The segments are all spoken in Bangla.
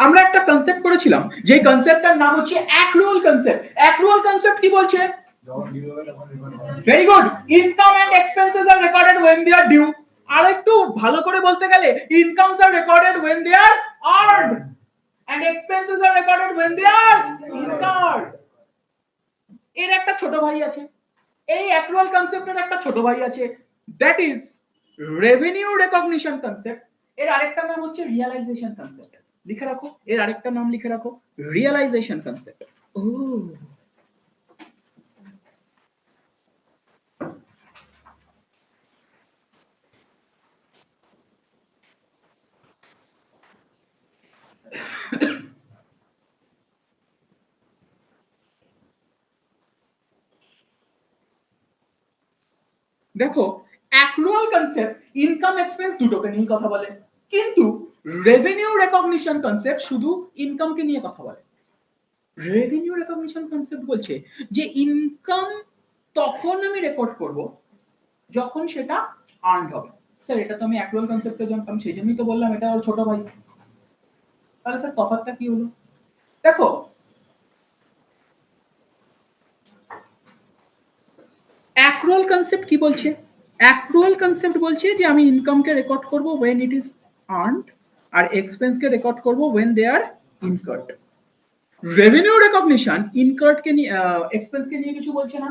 আমরা একটা কনসেপ্ট করেছিলাম যে কনসেপ্টটার নাম হচ্ছে অ্যাক্রুয়াল কনসেপ্ট। অ্যাক্রুয়াল কনসেপ্ট কি বলছে? Very good, income and expenses are recorded when they are due। আর একটু ভালো করে বলতে গেলে incomes are recorded when they are earned and expenses are recorded when they are incurred। এর একটা ছোট ভাই আছে, এই অ্যাক্রুয়াল কনসেপ্টের একটা ছোট ভাই আছে, that is revenue recognition concept. এর আরেকটা নাম হচ্ছে রিয়ালাইজেশন কনসেপ্ট। লিখে রাখো, এর আরেকটা নাম লিখে রাখো, রিয়ালাইজেশন কনসেপ্ট। ও দেখো, অ্যাক্রুয়াল কনসেপ্ট ইনকাম এক্সপেন্স দুটোকে নিয়ে কথা বলে, কিন্তু রেভিনিউ রেকগনিশন কনসেপ্ট শুধু ইনকামকে নিয়ে কথা বলে। রেভিনিউ রেকগনিশন কনসেপ্ট বলছে যে ইনকাম তখন আমি রেকর্ড করব যখন সেটা আর্নড হবে। স্যার এটা তো আমি অ্যাক্রুয়াল কনসেপ্টে জানতাম, সেই জন্যই তো বললাম এটা ওর ছোট ভাই। তাহলে স্যার তফাৎটা কি হলো? দেখো, অ্যাক্রুয়াল কনসেপ্ট কি বলছে? অ্যাক্রুয়াল কনসেপ্ট বলছে যে আমি ইনকামকে রেকর্ড করব when it is earned আর এক্সপেন্সকে রেকর্ড করব when they are incurred। Revenue recognition incurred কে নিয়ে, এক্সপেন্স কে নিয়ে কিছু বলছে না।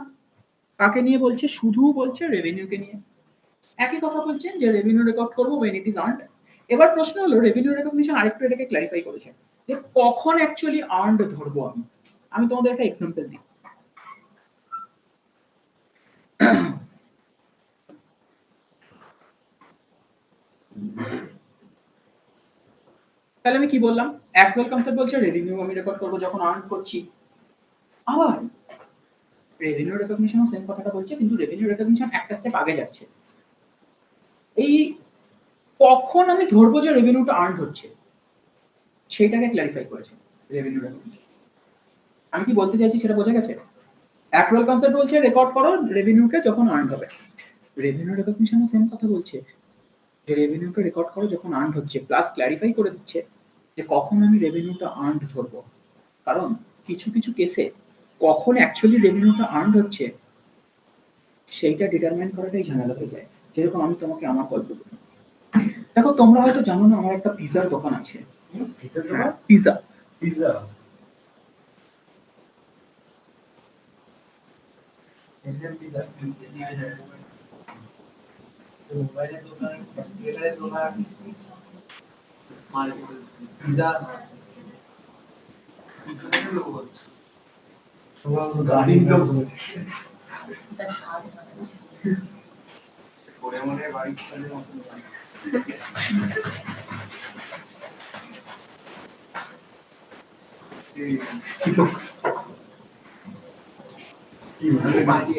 কাকে নিয়ে বলছে? শুধু বলছে রেভিনিউকে নিয়ে। একই কথা বলছেন যে রেভিনিউ রেকর্ড করব when it is earned। এবার প্রশ্ন হলো রেভিনিউ রেকগনিশন আরেকটু এটাকে ক্ল্যারিফাই করেছে যে কখন অ্যাকচুয়ালি আর্নড ধরবো আমি। আমি তোমাদের একটা এক্সাম্পল দিই। তাহলে আমি কি বললাম? অ্যাক্রুয়াল কনসেপ্ট বলছে রেভিনিউ আমি রেকর্ড করব যখন আর্ন করছি। আবার রেভিনিউ রেকগনিশনও সেম কথাটা বলছে, কিন্তু রেভিনিউ রেকগনিশন একটা স্টেপ আগে যাচ্ছে। এই কখন আমি ধরবো যে রেভিনিউটা আর্ন হচ্ছে সেইটাকে ক্ল্যারিফাই করেছে রেভিনিউ রেকগনিশন। আমি কি বলতে চাইছি সেটা বোঝা গেছে? অ্যাক্রুয়াল কনসেপ্ট বলছে রেকর্ড করো রেভিনিউকে যখন আর্ন হবে। রেভিনিউ রেকগনিশনও সেম কথা বলছে যে রেভিনিউকে রেকর্ড করো যখন আর্ন হচ্ছে, প্লাস ক্ল্যারিফাই করে দিচ্ছে যে কখন আমি রেভিনিউটা আর্ন ধরবো। কারণ কিছু কিছু কেসে কখন অ্যাকচুয়ালি রেভিনিউটা আর্ন হচ্ছে সেইটা ডিটারমাইন করাটাই ঝামেলা হয়ে যায়। যেরকম আমি তোমাকে আমার গল্প বলি। দেখো, তোমরা হয়তো জানো না আমার একটা পিজার দোকান আছে। পিজা পিজা মোবাইলের দোকান, কম্পিউটারের দোকান, মার্কেটের পিজা, গাড়ির লোক এটা ছাড় বানাচ্ছে পরে মনে বাড়ি চলে মতো কি ভাবে বাড়ি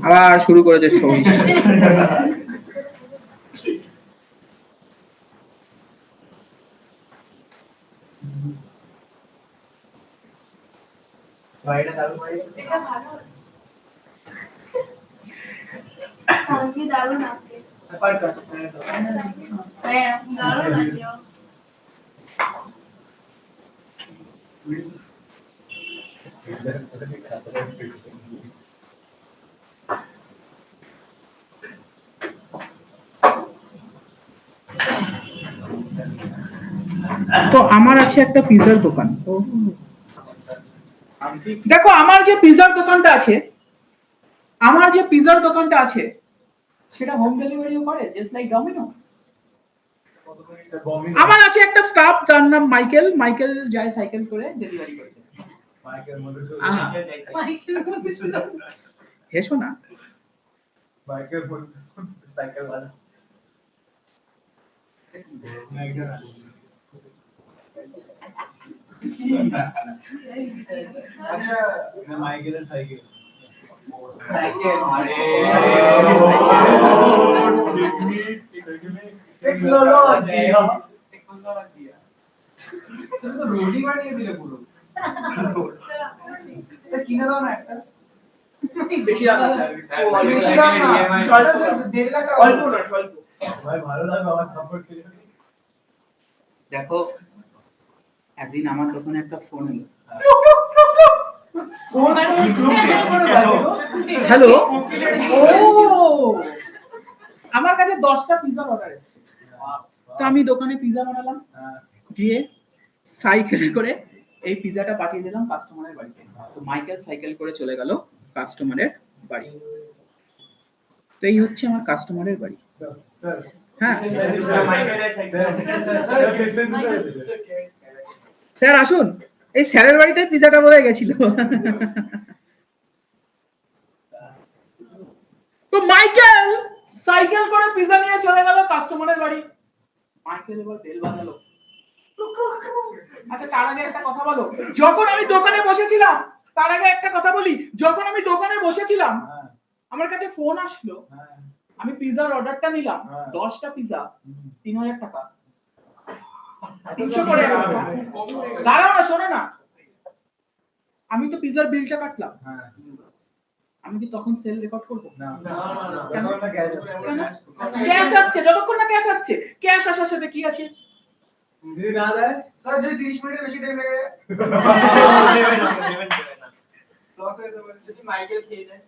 আবার শুরু করেছে সবই। বাইরে দারুণ ভাই, এটা ভালো কালকে দারুণ আছে পার কাছে হ্যাঁ দারুণ আছে। তো আমার আছে একটা পিজার দোকান। দেখো, আমার যে পিজার দোকানটা আছে, আমার যে পিজার দোকানটা আছে সেটা হোম ডেলিভারিও করে, জাস্ট লাইক ডমিনোস। আমার আছে একটা স্টাফ যার নাম মাইকেল। মাইকেল যায় সাইকেল করে ডেলিভারি করে। মাইকেল হেসো না, মাইকেল সাইকেল वाला আচ্ছা মাইকেলের সাইকেল সাইকেল আরে টেকনোলজি টেকনোলজি সেটা তো রোডই বানিয়ে দিলে পুরো। স্যার কিনে দাও না একটা। বেশি দাম আছে বেশি দাম না, স্বল্প 1.5 লাখ টাকা। অল্প না স্বল্প ভাই ভালো লাগবে আমার সাপোর্ট করে। দেখো একদিন আমার দোকানে একটা ফোন এলো। হ্যালো, আমার কাছে 10টা পিজার অর্ডার এসেছে। তো আমি দোকানে পিজা বানালাম, দিয়ে সাইকেলে করে এই পিজাটা পাঠিয়ে দিলাম কাস্টমারের বাড়িতে। তো মাইকেল সাইকেল করে চলে গেল কাস্টমারের বাড়ি। তো এই হচ্ছে আমার কাস্টমারের বাড়ি। হ্যাঁ স্যার আসুন, এই স্যারের বাড়িতে পিজাটা বোধহয় গেছিল। তো মাইকেল সাইকেল করে পিজা নিয়ে চলে গেল কাস্টমারের বাড়ি। মাইকেল এবার বেল বাজালো। আচ্ছা তার আগে একটা কথা বলো, যখন আমি দোকানে বসেছিলাম, তার আগে একটা কথা বলি, যখন আমি দোকানে বসেছিলাম আমার কাছে ফোন আসলো, আমি পিজার অর্ডারটা নিলাম, 10টা পিজা 3000 টাকা। 300 করে দাঁড়াও না, শোনো না, আমি তো পিজার বিলটা কাটলাম, আমি কি তখন সেল রেকর্ড করব? না কেন? না গ্যাস ক্যাশ আসছে, যতক্ষণ না ক্যাশ আসছে। ক্যাশ আসার সাথে কি আছে? যদি না দেয় স্যার যদি 30 মিনিটের বেশি টাইম লাগে দেবে না লস হয়ে যাবে। যদি মাইকেল খেয়ে যায়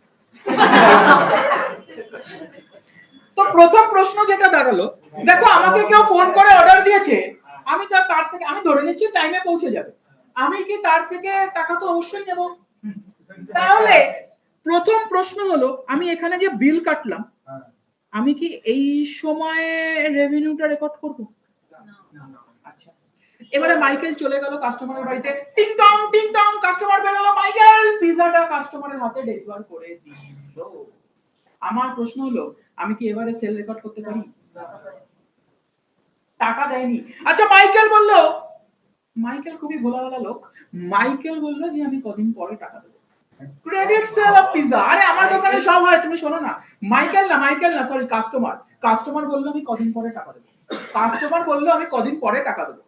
তো প্রথম প্রশ্ন যেটা দাঁড়ালো, দেখো আমাকে কেউ ফোন করে অর্ডার দিয়েছে, আমি তো তার থেকে, আমি ধরে নিচ্ছি টাইমে পৌঁছে যাবে, আমি কি তার থেকে টাকা তো অবশ্যই নেব। তাহলে প্রথম প্রশ্ন হলো, আমি এখানে যে বিল কাটলাম, আমি কি এই সময়ে রেভিনিউটা রেকর্ড করব? আচ্ছা, এবারে মাইকেল চলে গেল কাস্টমারের বাড়িতে, টিং টং কাস্টমার বেরোলো, মাইকেল পিজাটা কাস্টমারের হাতে ডেলিভার করে দিল। আমার প্রশ্ন হলো, আমি কি এবারে সেল রেকর্ড করতে পারি? টাকা দেয়নি। আচ্ছা মাইকেল বলল, মাইকেল খুবই ভোলাভালা লোক, মাইকেল বলল যে আমি কদিন পরে টাকা দেব। Credit sale of pizza. আরে আমার দোকানে সব হয়, তুমি শোনো না। মাইকেল না সরি, কাস্টমার বলল আমি কদিন পরে টাকা দেব। কাস্টমার বলল আমি কদিন পরে টাকা দেব।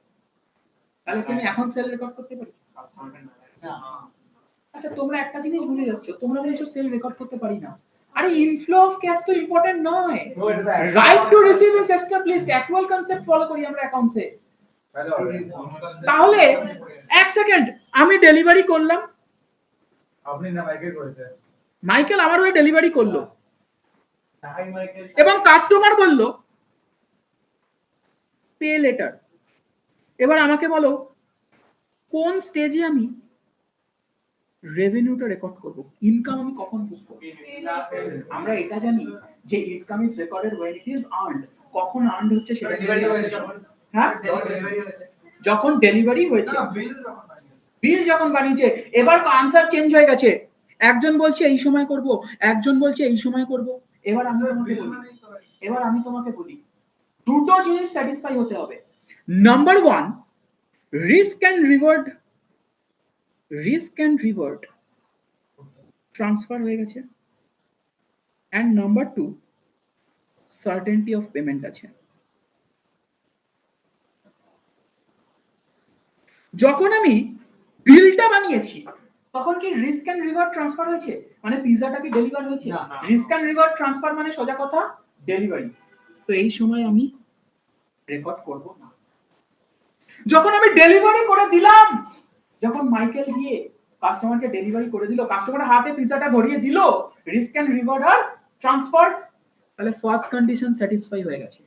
তাহলে তুমি এখন সেল রেকর্ড করতে পারি? আচ্ছা তোমরা একটা জিনিস ভুলে যাচ্ছ, তোমরা বলছো সেল রেকর্ড করতে পারি না। আরে ইনফ্লো অফ ক্যাশ তো ইম্পর্টেন্ট নয়, right to receive is established, actual concept follow করি আমরা অ্যাকাউন্টসে। তাহলে এক সেকেন্ড, আমি ডেলিভারি করলাম, আপনি না মাইকেল করেছে, মাইকেল আমার হয়ে ডেলিভারি করলো, এবং কাস্টমার বলল পে লেটার। এবার আমাকে বলো কোন স্টেজে আমি রেভিনিউটা রেকর্ড করব, ইনকাম আমি কখন বুক করব? আমরা এটা জানি যে income is recorded when it is earned, কখন আর্নড হচ্ছে সেটা ডেলিভারি হয়েছে। হ্যাঁ ডেলিভারি হয়েছে। যখন ডেলিভারি হয়েছে, না বিল যখন বানিয়েছে। বিল যখন বানিয়েছে। এবার আনসার চেঞ্জ হয়ে গেছে, একজন বলছে এই সময় করব, একজন বলছে এই সময় করব। এবার আমি তোমাকে বিল বলি, মানেই তো হয়। এবার আমি তোমাকে বলি, দুটো জিনিস স্যাটিসফাই হতে হবে। Number 1, risk and reward transfer হয়ে গেছে, and number 2, certainty of payment আছে। যখন আমি বিলটা বানিয়েছি তখন কি রিস্ক এন্ড রিওয়ার্ড ট্রান্সফার হয়েছে? মানে পিজাটা কি ডেলিভার হয়েছে? না। রিস্ক এন্ড রিওয়ার্ড ট্রান্সফার মানে সোজা কথা ডেলিভারি। তো এই সময় আমি রেকর্ড করব না। যখন আমি ডেলিভারি করে দিলাম, যখন মাইকেল গিয়ে কাস্টমারকে ডেলিভারি করে দিল, কাস্টমারের হাতে পিজাটা ধরিয়ে দিল, risk and reward are transfer, তাহলে ফার্স্ট কন্ডিশন স্যাটিসফাই হয়ে গেছে।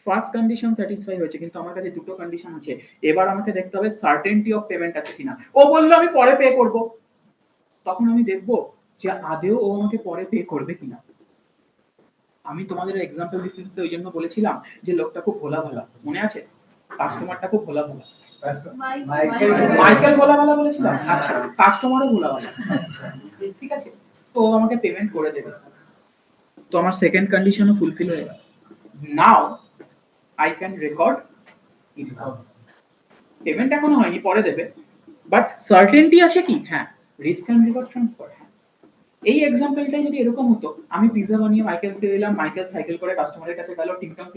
ফার্স্ট কন্ডিশন স্যাটিসফাই হয়েছে, কিন্তু আমার কাছে দুটো কন্ডিশন আছে। এবার আমাকে দেখতে হবে সার্টেনটি অফ পেমেন্ট আছে কিনা। ও বললো আমি পরে পে করব, তখন আমি দেখব যে আদেও ও আমাকে পরে পে করবে কিনা। আমি তোমাদের এক্সাম্পল দিতে ওই জন্য বলেছিলাম যে লোকটা খুব ভোলাভালা, মনে আছে? কাস্টমারটা খুব ভোলাভালা। মাইকেল ভোলাভালা বলেছিলাম, আচ্ছা কাস্টমারও ভোলাভালা, আচ্ছা ঠিক আছে। তো ও আমাকে পেমেন্ট করে দেবে, তো আমার সেকেন্ড কন্ডিশনও ফুলফিল হয়ে গেল। নাও I can record income. Payment এখনো হয়নি, পরে দেবে, বাট সার্টেনটি আছে কি? হ্যাঁ, রিস্ক এন্ড রিওয়ার্ড ট্রান্সফার। এই এক্সাম্পলটাই যদি এরকম হতো, আমি পিজা বানিয়ে মাইকেলকে দিলাম, মাইকেল সাইকেল করে কাস্টমারের কাছে গেল, টিংটং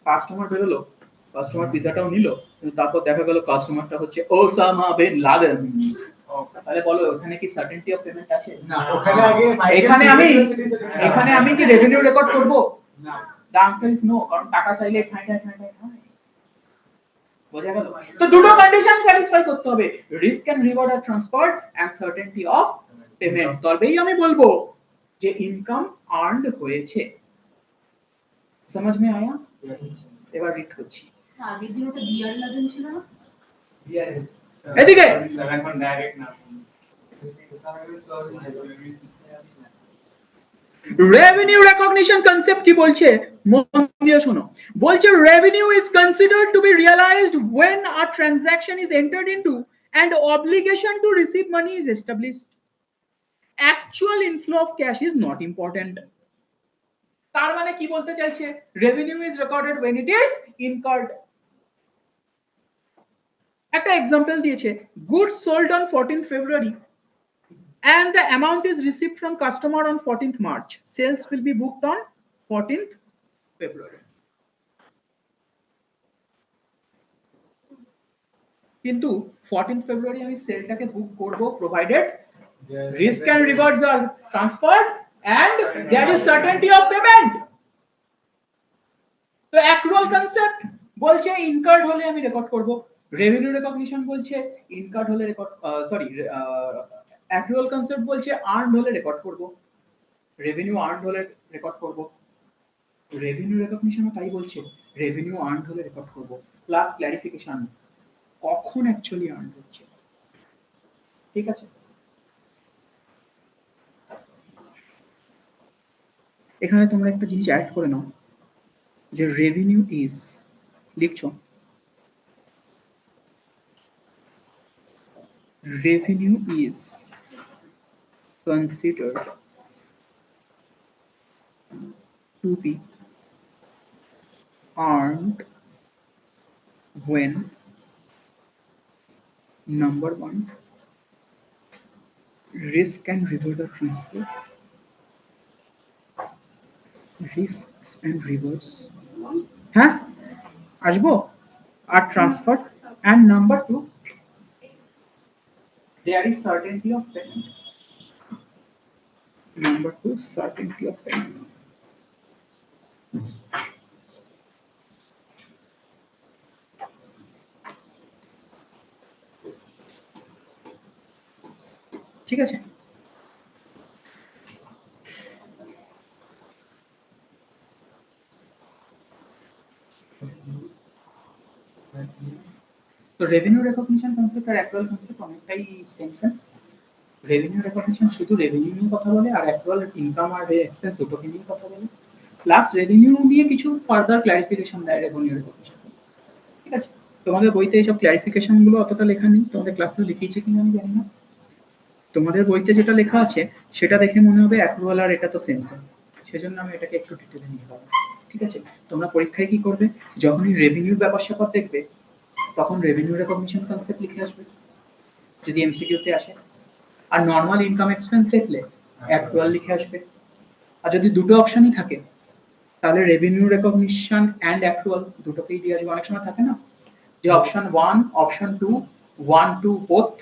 কাস্টমার বেরোলো, কাস্টমার পিজাটাও নিল, কিন্তু তারপর দেখা গেল কাস্টমারটা হচ্ছে ওসামা বিন লাদেন। তাহলে বলো ওখানে কি সার্টেনটি অফ পেমেন্ট আছে? না ওখানে আগে এখানে আমি কি রেভিনিউ রেকর্ড করব? না দ্য আনসার ইজ নো, কারণ টাকা চাইলে ঠাই বোঝা গেল? তো দুটো কন্ডিশন স্যাটিসফাই করতে হবে, risk and reward are transferred and certainty of payment, তবেই আমি বলবো যে ইনকাম আর্নড হয়েছে। समझ में आया? এবার রিড করছি। আগের দিন ওটা বিয়ার লাগেন ছিল না? এদিকে এখন ডাইরেক্ট না রেভিনিউ রেকগনিশন কনসেপ্ট কি বলছে মন দিয়ে শোনো। বলছে revenue is considered to be realised when a transaction is entered into and obligation to receive money is established. Actual inflow of cash is not important. তার মানে কি বলতে চাইছে? Revenue is recorded when it is incurred. একটা एग्जांपल দিয়েছে, goods sold on 14th February and the amount is received from customer on 14th March. Sales will be booked on 14th February. কিন্তু 14th February আমি সেলটাকে বুক করব provided risk and rewards are transferred and there is certainty of payment. তো accrual concept বলছে incurred হলে আমি রেকর্ড করব, রেভিনিউ রেকগনিশন বলছে incurred হলে রেকর্ড accrual concept বলছে earned হলে রেকর্ড করব, রেভিনিউ earned হলে রেকর্ড করব, রেভিনিউ রেকগনিশনও তাই বলছে রেভিনিউ earned হলে রেকর্ড করব, প্লাস ক্ল্যারিফিকেশন কখন অ্যাকচুয়ালি earned হচ্ছে। ঠিক আছে, এখানে তোমরা একটা জিনিস অ্যাড করে নাও যে রেভিনিউ ইজ, লিখছো revenue is considered to be earned when number one, risk and reward are transferred, risks and rewards হ্যাঁ আসবো are transferred, and number two, there is certainty of payment. Number two, certainty of payment. ঠিক আছে, তো রেভিনিউ রেকগনিশন কনসেপ্ট আর অ্যাক্রুয়াল কনসেপ্ট অনেকটাই সেম সেন্স। রেভিনিউ রেকগনিশন শুধু রেভিনিউ নিয়ে কথা বলে, আর অ্যাক্রুয়াল ইনকাম আর এক্সপেন্স দুটোকে নিয়ে কথা বলে, প্লাস রেভিনিউ নিয়ে কিছু ফার্দার ক্ল্যারিফিকেশন দেয় রেভিনিউ রেকগনিশন। ঠিক আছে, তোমাদের বইতে এইসব ক্ল্যারিফিকেশন গুলো অতটা লেখা নেই, তোমাদের ক্লাসে লিখিয়েছে কিনা আমি জানি না। তোমাদের বইতে যেটা লেখা আছে সেটা দেখে মনে হবে অ্যাক্রুয়াল আর এটা তো সেম সেম, সেজন্য আমি এটাকে একটু ডিটেইলে নিয়ে যাবো। ঠিক আছে, তোমরা পরীক্ষায় কি করবে, যখনই রেভিনিউ ব্যাপার স্যাপার দেখবে তখন রেভিনিউ রেকগনিশন কনসেপ্ট লিখে আসবে যদি এমসিকিউতে আসে, আর নরমাল ইনকাম এক্সপেন্স দেখলে অ্যাক্রুয়াল লিখে আসবে। আর যদি দুটো অপশনই থাকে তাহলে রেভিনিউ রেকগনিশন এন্ড অ্যাক্রুয়াল দুটোকেই দিয়ে আসবে। অনেক সময় থাকে না যে option 1 option 2 1 2 both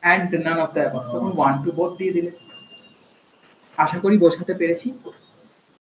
and none of the above, তখন 1 2 both দিয়ে দিলে। আশা করি বোঝাতে পেরেছি।